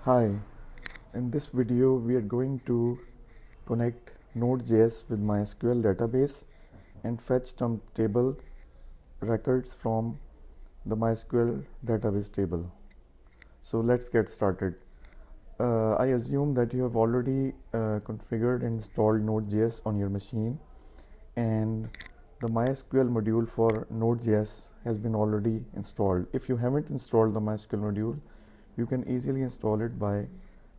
Hi, in this video we are going to connect node.js with MySQL database and fetch some table records from the MySQL database table. So let's get started. I assume that you have already configured and installed node.js on your machine, and the MySQL module for node.js has been already installed. If you haven't installed the MySQL module, you can easily install it by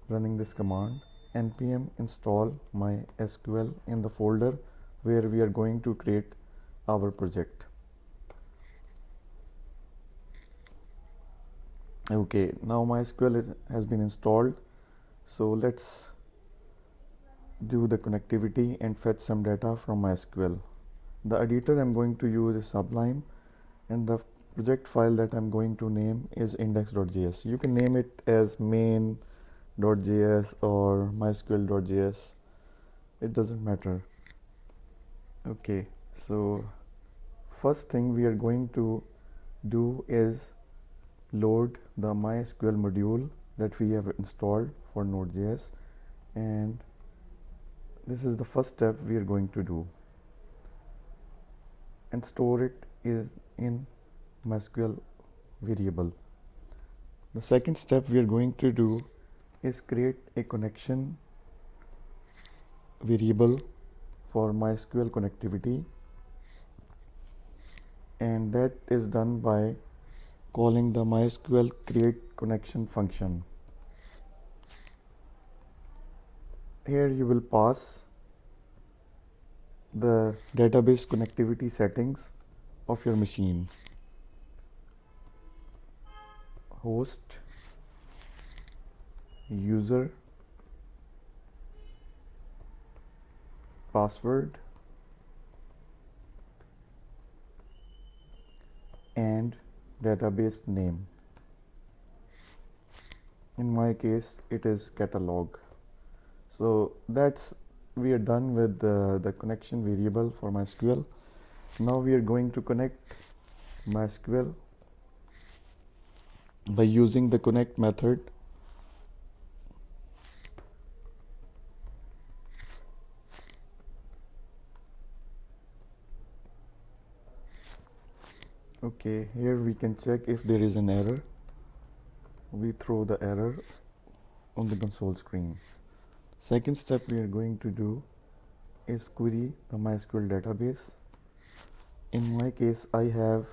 running this command npm install mysql in the folder where we are going to create our project. Okay, now MySQL has been installed, so let's do the connectivity and fetch some data from MySQL. The editor I'm going to use is Sublime, and the project file that I'm going to name is index.js. You can name it as main.js or mysql.js, it doesn't matter. Okay, so first thing we are going to do is load the MySQL module that we have installed for node.js, and this is the first step we are going to do, and store it is in MySQL variable. The second step we are going to do is create a connection variable for MySQL connectivity, and that is done by calling the MySQL create connection function. Here you will pass the database connectivity settings of your machine: host, user, password, and database name. In my case it is catalog. So we are done with the connection variable for MySQL. Now we are going to connect MySQL by using the connect method. Okay, here we can check if there is an error. We throw the error on the console screen. Second step we are going to do is query the MySQL database. In my case, I have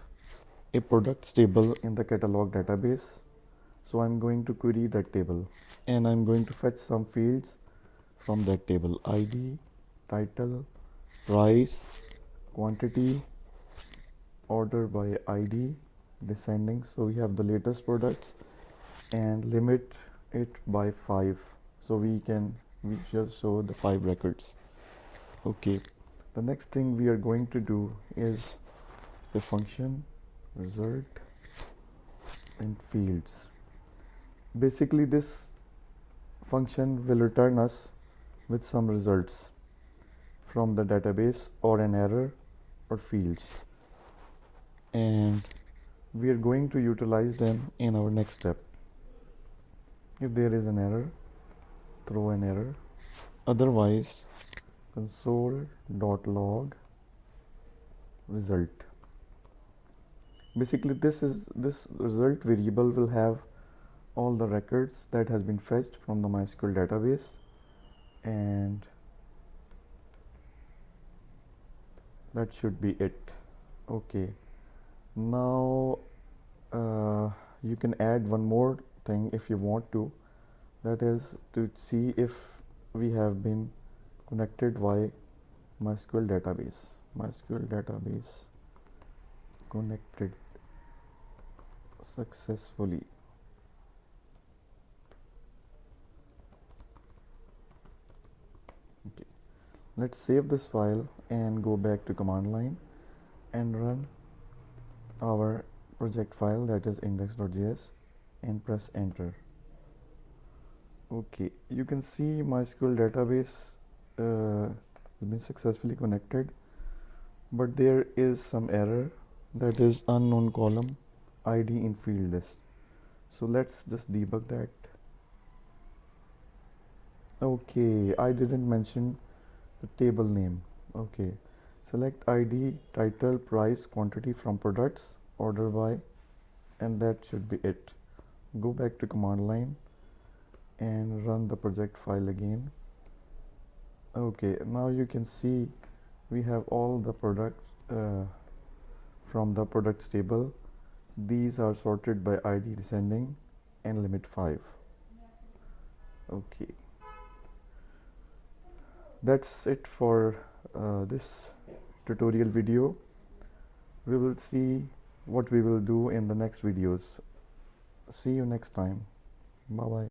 a products table in the catalog database, so I'm going to query that table, and I'm going to fetch some fields from that table: ID, title, price, quantity, order by ID, descending, so we have the latest products, and limit it by 5, so we just show the 5 records. Okay, the next thing we are going to do is the function result and fields. Basically this function will return us with some results from the database, or an error, or fields, and we are going to utilize them in our next step. If there is an error, throw an error, otherwise console.log result. Basically this result variable will have all the records that has been fetched from the MySQL database, and that should be it. Okay, now you can add one more thing if you want to, that is to see if we have been connected via MySQL database connected successfully. Okay, let's save this file and go back to command line and run our project file, that is index.js, and press enter. Okay, you can see MySQL database has been successfully connected, but there is some error, that is unknown column ID in field list. So let's just debug that. Okay, I didn't mention the table name. Okay, select ID, title, price, quantity from products, order by, and that should be it. Go back to command line and run the project file again. Okay, now you can see we have all the products from the products table. These are sorted by ID descending and limit 5. Okay, that's it for this tutorial video. We will see what we will do in the next videos. See you next time. Bye bye.